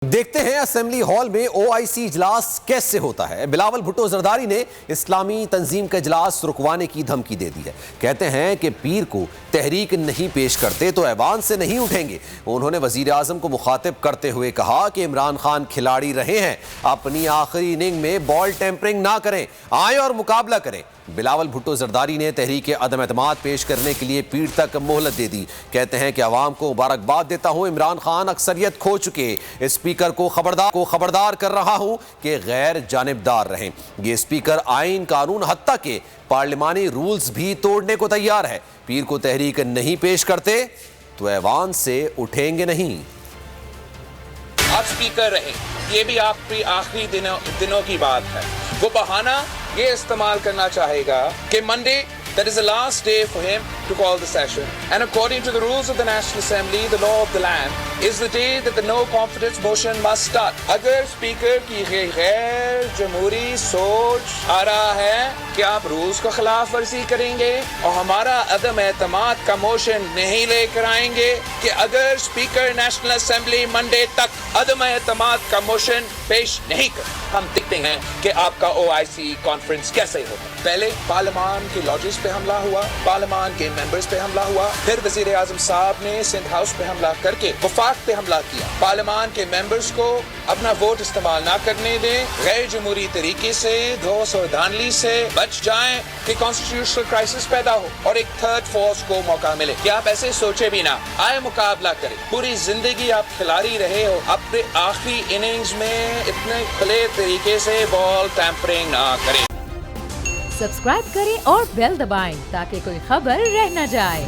دیکھتے ہیں assembly hall میں او آئی سی اجلاس کیسے ہوتا ہے۔ بلاول بھٹو زرداری نے اسلامی تنظیم کا اجلاس رکوانے کی دھمکی دے دی ہے۔ کہتے ہیں کہ پیر کو تحریک نہیں پیش کرتے تو ایوان سے نہیں اٹھیں گے۔ انہوں نے وزیر اعظم کو مخاطب کرتے ہوئے کہا کہ عمران خان کھلاڑی رہے ہیں، اپنی آخری اننگ میں بال ٹیمپرنگ نہ کریں، آئیں اور مقابلہ کریں۔ بلاول بھٹو زرداری نے تحریک عدم اعتماد پیش کرنے کے لیے پیر تک مہلت دے دی۔ کہتے ہیں کہ عوام کو مبارکباد دیتا ہوں، عمران خان اکثریت کھو چکے، اسپیکر کو خبردار کر رہا ہوں کہ غیر جانبدار رہیں۔ یہ اسپیکر آئین، قانون، حتیٰ کہ پارلیمانی رولز بھی توڑنے کو تیار ہے۔ پیر کو تحریک نہیں پیش کرتے تو ایوان سے اٹھیں گے نہیں۔ آپ اسپیکر رہیں، یہ بھی آپ کی آخری دنوں کی بات ہے۔ وہ بہانہ یہ استعمال کرنا چاہے گا کہ Monday that is the last day for him to call the session, and according to the rules of the National Assembly, the law of the land, is the day that the no confidence motion must start. اگر speaker کی غیر جمہوری سوچ آ رہا ہے کہ آپ rules کا خلاف ورزی کریں گے اور ہمارا عدم اعتماد کا موشن نہیں لے کر آئیں گے، کہ اگر اسپیکر نیشنل اسمبلی منڈے تک عدم اعتماد کا موشن پیش نہیں کر، ہم دیکھتے ہیں کہ آپ کا او آئی سی کانفرنس کیسے ہوگا۔ پہلے پارلیمان کے لاجز پہ حملہ ہوا، پارلیمان کے ممبرز پہ حملہ ہوا، پھر وزیر اعظم صاحب نے سندھ ہاؤس پہ حملہ کر کے وفاق پہ حملہ کیا۔ پارلیمان کے ممبرز کو اپنا ووٹ استعمال نہ کرنے دیں، غیر جمہوری طریقے سے دھوس اور دھاندلی سے بچ جائیں کہ کانسٹیٹیوشنل کرائسس پیدا ہو اور ایک تھرڈ فورس کو موقع ملے۔ کہ آپ ایسے سوچے بھی نہ، آئے مقابلہ کریں۔ پوری زندگی آپ کھلاڑی رہے ہو، اپنے آخری اننگز میں اتنے کھلے طریقے سے بال ٹیمپرنگ نہ کریں۔ سبسکرائب کریں اور بیل دبائیں تاکہ کوئی خبر رہ نہ جائے۔